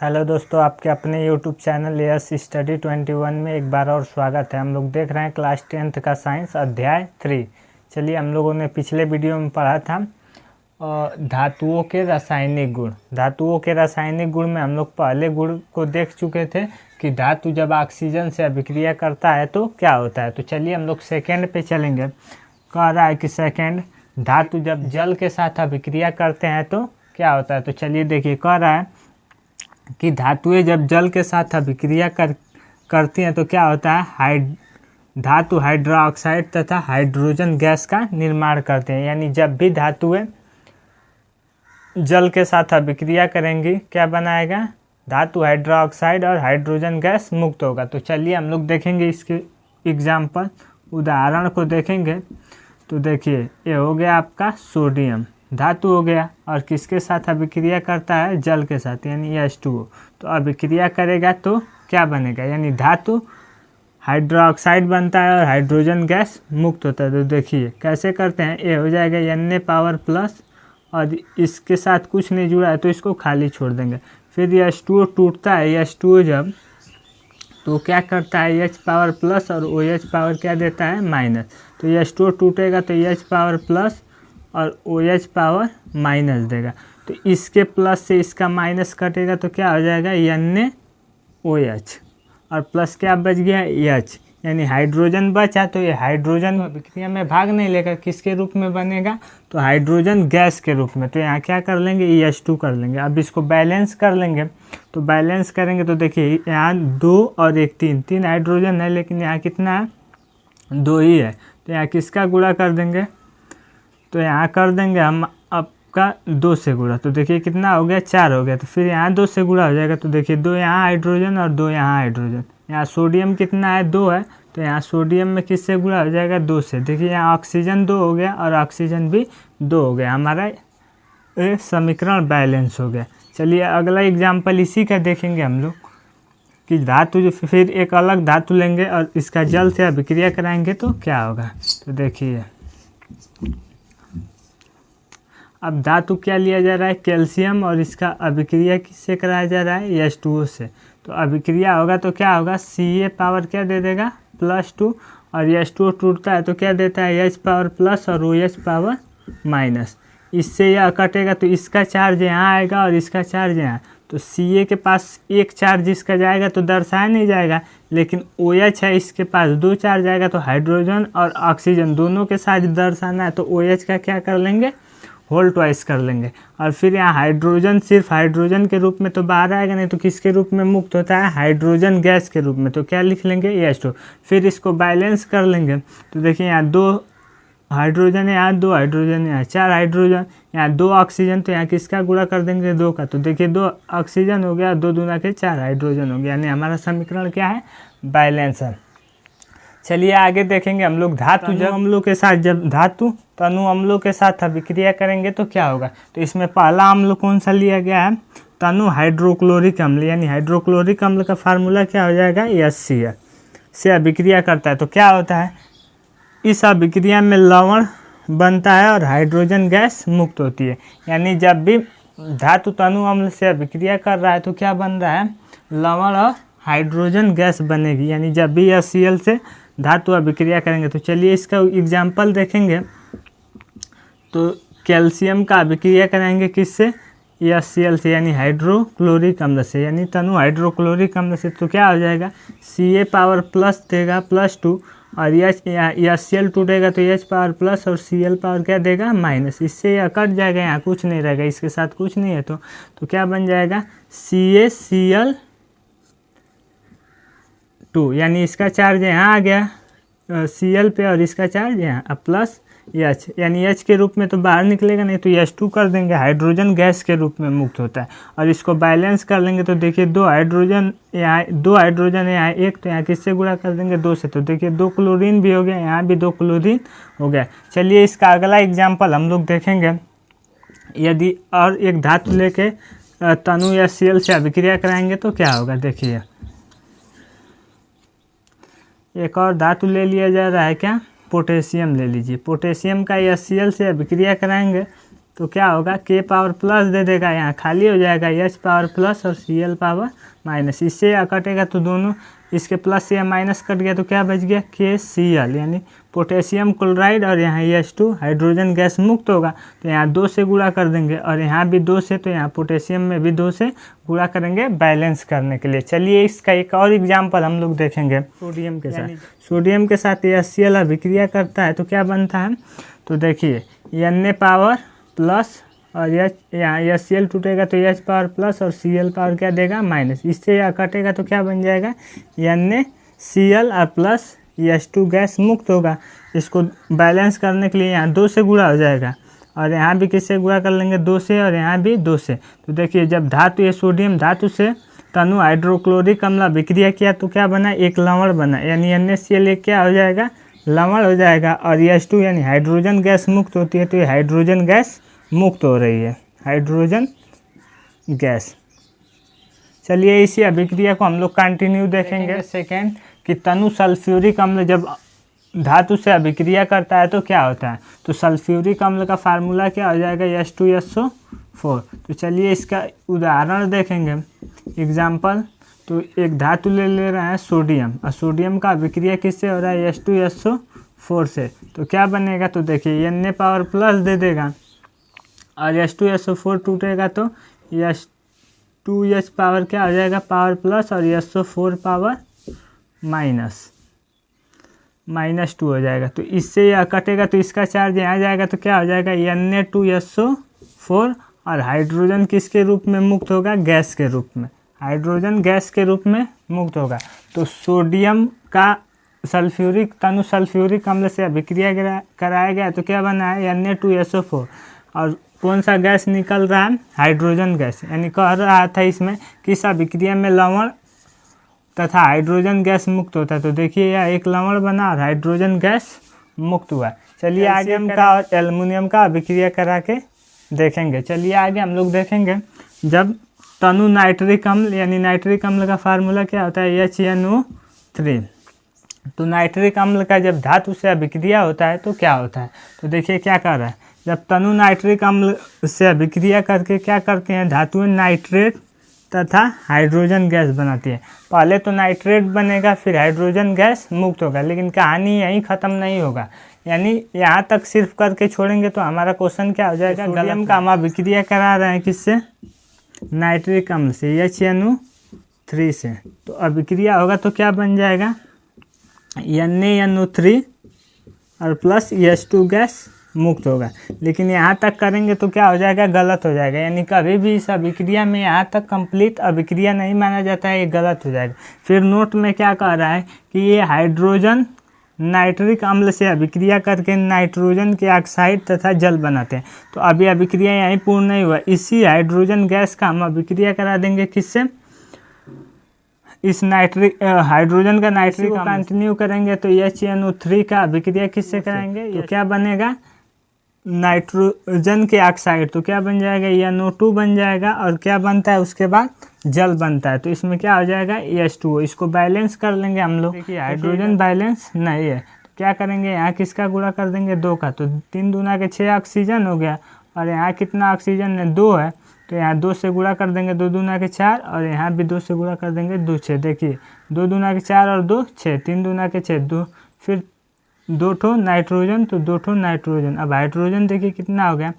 Hello दोस्तों, आपके अपने यूट्यूब चैनल यस स्टडी 21 में एक बार और स्वागत है। हम लोग देख रहे हैं क्लास 10th का साइंस अध्याय 3। चलिए, हम लोगों ने पिछले वीडियो में पढ़ा था धातुओं के रासायनिक गुण। धातुओं के रासायनिक गुण में हम लोग पहले गुण को देख चुके थे कि धातु जब ऑक्सीजन से अभिक्रिया करता है तो क्या होता है। तो चलिए हम लोग सेकेंड पे चलेंगे। कह रहा है कि सेकेंड, धातु जब जल के साथ अभिक्रिया करते हैं तो क्या होता है। तो चलिए देखिए, कह रहा है कि धातुएं जब जल के साथ अभिक्रिया करती हैं तो क्या होता है। धातु हाइड्रोक्साइड तथा हाइड्रोजन गैस का निर्माण करते हैं। यानी जब भी धातुएं जल के साथ अभिक्रिया करेंगी क्या बनाएगा, धातु हाइड्रोक्साइड और हाइड्रोजन गैस मुक्त होगा। तो चलिए हम लोग देखेंगे इसके एग्जाम्पल, उदाहरण को देखेंगे। तो देखिए, ये हो गया आपका सोडियम, धातु हो गया और किसके साथ अभिक्रिया करता है, जल के साथ, यानी H2O। तो अभिक्रिया करेगा तो क्या बनेगा, यानी धातु हाइड्रोक्साइड बनता है और हाइड्रोजन गैस मुक्त होता है। तो देखिए कैसे करते हैं, ये हो जाएगा Na+, और इसके साथ कुछ नहीं जुड़ा है तो इसको खाली छोड़ देंगे। फिर H2O टूटता है, H2O जब तो क्या करता है, H+ और OH क्या देता है, माइनस। तो H2O टूटेगा तो H+ और OH- देगा। तो इसके प्लस से इसका माइनस कटेगा तो क्या हो जाएगा, NaOH, और प्लस क्या बच गया, H, यानी हाइड्रोजन बचा। तो ये हाइड्रोजन अभिक्रिया में भाग नहीं लेगा, किसके रूप में बनेगा, तो हाइड्रोजन गैस के रूप में। तो यहाँ क्या कर लेंगे, H2 कर लेंगे। अब इसको बैलेंस कर लेंगे। तो बैलेंस करेंगे तो देखिए, यहाँ 2 और 1 3 हाइड्रोजन है, लेकिन यहाँ कितना है, 2 ही है। तो यहाँ किसका गुणा कर देंगे, तो यहाँ कर देंगे हम आपका 2 से गुणा। तो देखिए कितना हो गया, 4 हो गया। तो फिर यहाँ 2 से गुणा हो जाएगा। तो देखिए 2 यहाँ हाइड्रोजन और 2 यहाँ हाइड्रोजन। यहाँ सोडियम कितना है, 2 है। तो यहाँ सोडियम में किससे गुणा हो जाएगा, 2 से। देखिए यहाँ ऑक्सीजन 2 हो गया और ऑक्सीजन भी 2 हो गया। हमारा समीकरण बैलेंस हो गया। चलिए अगला एग्जाम्पल इसी का देखेंगे हम लोग कि धातु जो फिर एक अलग धातु लेंगे और इसका जल से अभिक्रिया कराएंगे तो क्या होगा। तो देखिए अब धातु क्या लिया जा रहा है, कैल्शियम, और इसका अभिक्रिया किससे कराया जा रहा है, H2O से। तो अभिक्रिया होगा तो क्या होगा, Ca क्या दे देगा, +2, और H2O टूटता है तो क्या देता है, H+ और OH-। इससे यह कटेगा तो इसका चार्ज यहाँ आएगा और इसका चार्ज यहाँ। तो Ca के पास एक चार्ज इसका जाएगा तो दर्शाया नहीं जाएगा, लेकिन OH है, इसके पास 2 चार्ज आएगा। तो हाइड्रोजन और ऑक्सीजन दोनों के साथ दर्शाना है तो OH का क्या कर लेंगे, होल ट्वाइस कर लेंगे। और फिर यहाँ हाइड्रोजन सिर्फ हाइड्रोजन के रूप में तो बाहर आएगा नहीं, तो किसके रूप में मुक्त होता है, हाइड्रोजन गैस के रूप में। तो क्या लिख लेंगे, H2। फिर इसको बैलेंस कर लेंगे। तो देखिए यहाँ 2 हाइड्रोजन है, यहाँ 2 हाइड्रोजन है, 4 हाइड्रोजन, यहाँ 2 ऑक्सीजन। तो यहाँ किसका गुणा कर देंगे, 2 का। तो देखिए 2 ऑक्सीजन हो गया, 2 दूना के 4 हाइड्रोजन हो गया, यानी हमारा समीकरण क्या है, बैलेंस है। चलिए आगे देखेंगे हम लोग, धातु जब अम्लों के साथ, जब धातु तनु अम्लों के साथ अभिक्रिया करेंगे तो क्या होगा। तो इसमें पहला अम्ल कौन सा लिया गया है, तनु हाइड्रोक्लोरिक अम्ल, यानी हाइड्रोक्लोरिक अम्ल का फार्मूला क्या हो जाएगा, HCl से अभिक्रिया करता है। तो क्या होता है, इस अभिक्रिया में लवण बनता है और हाइड्रोजन गैस मुक्त होती है। यानी जब भी धातु तनु अम्ल से अभिक्रिया कर रहा है तो क्या बन रहा है, लवण और हाइड्रोजन गैस बनेगी। यानी जब भी HCl से धातु अभिक्रिया करेंगे। तो चलिए इसका एग्जाम्पल देखेंगे। तो कैल्शियम का अभिक्रिया कराएंगे किससे, HCl से, यानी हाइड्रोक्लोरिक अम्ल से, यानी तनु हाइड्रोक्लोरिक अम्ल से। तो क्या हो जाएगा, Ca+ देगा +2, और HCl टूटेगा तो H+ और Cl क्या देगा, माइनस। इससे यह कट जाएगा, यहाँ कुछ नहीं रहेगा, इसके साथ कुछ नहीं है। तो क्या बन जाएगा, CaCl2, यानी इसका चार्ज यहाँ आ गया Cl पे और इसका चार्ज यहाँ प्लस H, यानी H के रूप में तो बाहर निकलेगा नहीं, तो H2 कर देंगे, हाइड्रोजन गैस के रूप में मुक्त होता है। और इसको बैलेंस कर लेंगे तो देखिए 2 हाइड्रोजन यहाँ, 2 हाइड्रोजन यहाँ 1, तो यहाँ किससे गुणा कर देंगे, 2 से। तो देखिए 2 क्लोरीन भी हो गया, यहाँ भी 2 क्लोरीन हो गया। चलिए इसका अगला एग्जाम्पल हम लोग देखेंगे। यदि और एक धातु लेके तनु HCl से अभिक्रिया कराएंगे तो क्या होगा। देखिए एक और धातु ले लिया जा रहा है, क्या, पोटेशियम ले लीजिए। पोटेशियम का HCl से अभिक्रिया कराएंगे तो क्या होगा, K पावर प्लस दे देगा, यहाँ खाली हो जाएगा H पावर प्लस और Cl पावर माइनस। इससे यह कटेगा तो दोनों इसके प्लस से माइनस कट गया तो क्या बच गया, KCl यानी पोटेशियम क्लोराइड, और यहाँ H2 हाइड्रोजन गैस मुक्त होगा। तो यहाँ 2 से गुणा कर देंगे और यहाँ भी 2 से, तो यहाँ पोटेशियम में भी 2 से गुणा करेंगे बैलेंस करने के लिए। चलिए इसका एक और एग्जाम्पल हम लोग देखेंगे सोडियम के साथ। सोडियम के साथ HCl अभिक्रिया करता है तो क्या बनता है, तो देखिए Na पावर प्लस और यहाँ HCl टूटेगा तो H पावर प्लस और Cl पावर क्या देगा, माइनस। इससे यह कटेगा तो क्या बन जाएगा, NaCl और प्लस H2 गैस मुक्त होगा। इसको बैलेंस करने के लिए यहाँ 2 से गुणा हो जाएगा और यहाँ भी किससे गुणा कर लेंगे, 2 से, और यहाँ भी 2 से। तो देखिए जब धातु, ये सोडियम धातु से तनु हाइड्रोक्लोरिक अम्ल अभिक्रिया किया तो क्या बना, एक लवण बना, यानी NaCl एक क्या हो जाएगा, लवण हो जाएगा। और H2 यानी हाइड्रोजन गैस मुक्त होती है, तो ये हाइड्रोजन गैस मुक्त हो रही है, हाइड्रोजन गैस। चलिए इसी अभिक्रिया को हम लोग कंटिन्यू देखेंगे। सेकेंड कि तनु सल्फ्यूरिक अम्ल जब धातु से अभिक्रिया करता है तो क्या होता है, तो सल्फ्यूरिक अम्ल का फार्मूला क्या हो जाएगा, H2SO4। तो चलिए इसका उदाहरण देखेंगे, एग्जाम्पल। तो एक धातु ले रहे हैं सोडियम, और सोडियम का अभिक्रिया किससे हो रहा है, H2SO4 से। तो क्या बनेगा, तो देखिए Na पावर प्लस दे देगा और H2SO4 टूटेगा तो H2H पावर क्या हो जाएगा, पावर प्लस, और SO4 पावर -2 हो जाएगा। तो इससे यह कटेगा तो इसका चार्ज यहाँ जाएगा तो क्या हो जाएगा, Na2SO4, और हाइड्रोजन किसके रूप में मुक्त होगा, गैस के रूप में, हाइड्रोजन गैस के रूप में मुक्त होगा। तो सोडियम का सल्फ्यूरिक तनु सल्फ्यूरिक अम्ल से अभिक्रिया कराया गया तो क्या बना है, Na2SO4, और कौन सा गैस निकल रहा है, हाइड्रोजन गैस। यानी कह रहा था इसमें कि इस अभिक्रिया में लवण तथा हाइड्रोजन गैस मुक्त होता है। तो देखिए यह एक लवण बना और हाइड्रोजन गैस मुक्त हुआ। चलिए आगे हम का और एल्युमिनियम का अभिक्रिया करा के देखेंगे। चलिए आगे हम लोग देखेंगे, जब तनु नाइट्रिक अम्ल, यानी नाइट्रिक अम्ल का फार्मूला क्या होता है, HNO3। तो नाइट्रिक अम्ल का जब धातु से अभिक्रिया होता है तो क्या होता है, तो देखिए क्या कर रहा है, जब तनु नाइट्रिक अम्ल से अभिक्रिया करके क्या करते हैं, धातुएं नाइट्रेट तथा हाइड्रोजन गैस बनाती है। पहले तो नाइट्रेट बनेगा फिर हाइड्रोजन गैस मुक्त होगा, लेकिन कहानी यहीं ख़त्म नहीं होगा, यानी यहाँ तक सिर्फ करके छोड़ेंगे तो हमारा क्वेश्चन क्या हो जाएगा, सोडियम का हम अभिक्रिया करा रहे हैं किससे, नाइट्रिक अम्ल से, HNO3 से। तो अभिक्रिया होगा तो क्या बन जाएगा, NaNO3 और प्लस H2 गैस मुक्त होगा। लेकिन यहाँ तक करेंगे तो क्या हो जाएगा, गलत हो जाएगा, यानी कभी भी इस अभिक्रिया में यहाँ तक कंप्लीट अभिक्रिया नहीं माना जाता है, ये गलत हो जाएगा। फिर नोट में क्या कह रहा है कि ये हाइड्रोजन नाइट्रिक अम्ल से अभिक्रिया करके नाइट्रोजन के ऑक्साइड तथा जल बनाते हैं। तो अभी अभिक्रिया यहीं पूर्ण नहीं हुआ, इसी हाइड्रोजन गैस का हम अभिक्रिया करा देंगे किससे, इस नाइट्रिक हाइड्रोजन का नाइट्रिक को कंटिन्यू करेंगे तो HNO3 का अभिक्रिया किससे कराएंगे, तो क्या बनेगा, नाइट्रोजन के ऑक्साइड, तो क्या बन जाएगा, NO2 बन जाएगा, और क्या बनता है उसके बाद जल बनता है। तो इसमें क्या हो जाएगा, H2O। इसको बैलेंस कर लेंगे हम लोग, देखिए हाइड्रोजन बैलेंस नहीं है तो क्या करेंगे, यहाँ किसका गुणा कर देंगे, 2 का। तो 3 दूना के 6 ऑक्सीजन हो गया, और यहाँ कितना ऑक्सीजन है, 2 है, तो यहाँ 2 से गुणा कर देंगे, 2 दूना के 4, और यहाँ भी 2 से गुणा कर देंगे, 2 6। देखिए 2 दूना के 4 और 2 6, 3 दूना के 6, 2, फिर 2 ठो नाइट्रोजन, तो 2 ठो नाइट्रोजन। अब हाइड्रोजन देखिए कितना हो गया,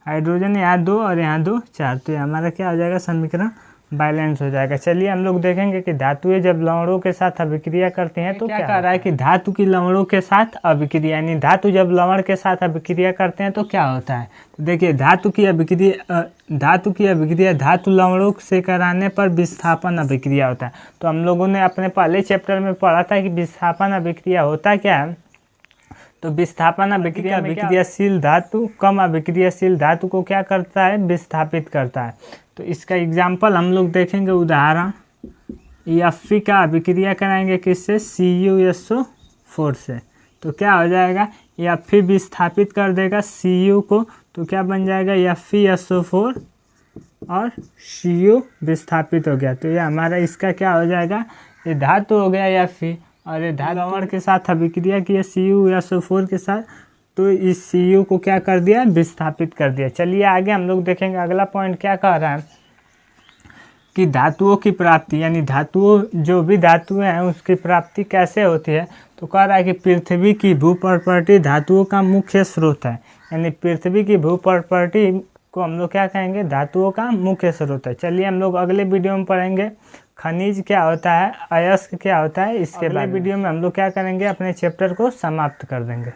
हाइड्रोजन यहाँ 2 और यहाँ 2 4, तो ये हमारा क्या हो जाएगा, समीकरण बैलेंस हो जाएगा। चलिए हम लोग देखेंगे कि धातुएं जब लवणों के साथ अभिक्रिया करती हैं तो क्या कह रहा है कि धातु की लवणों के साथ अभिक्रिया, यानी धातु जब लवण के साथ अभिक्रिया करते हैं तो क्या होता है। तो देखिए धातु की अभिक्रिया धातु लवणों से कराने पर विस्थापन अभिक्रिया होता है। तो हम लोगों ने अपने पहले चैप्टर में पढ़ा था कि विस्थापन अभिक्रिया होता क्या है। तो विस्थापन अभिक्रिया अभिक्रियाशील धातु कम अभिक्रियाशील धातु को क्या करता है, विस्थापित करता है। तो इसका एग्जाम्पल हम लोग देखेंगे, उदाहरण Fe का अभिक्रिया कराएंगे किससे, CuSO4 से। तो क्या हो जाएगा, Fe विस्थापित कर देगा Cu को, तो क्या बन जाएगा, FeSO4 और Cu विस्थापित हो गया। तो ये हमारा इसका क्या हो जाएगा, ये धातु हो गया Fe, और ये धातु लवण के साथ अभिक्रिया की है CuSO4 के साथ, तो इस Cu को क्या कर दिया, विस्थापित कर दिया। चलिए आगे हम लोग देखेंगे। अगला पॉइंट क्या कह रहा है कि धातुओं की प्राप्ति, यानी धातुओं, जो भी धातुएं हैं उसकी प्राप्ति कैसे होती है। तो कह रहा है कि पृथ्वी की भू प्रॉपर्टी धातुओं का मुख्य स्रोत है, यानी पृथ्वी की भू प्रॉपर्टी को हम लोग क्या कहेंगे, धातुओं का मुख्य स्रोत है। चलिए हम लोग अगले वीडियो में पढ़ेंगे खनिज क्या होता है, अयस्क क्या होता है, इसके अगले वीडियो में हम लोग क्या करेंगे, अपने चैप्टर को समाप्त कर देंगे।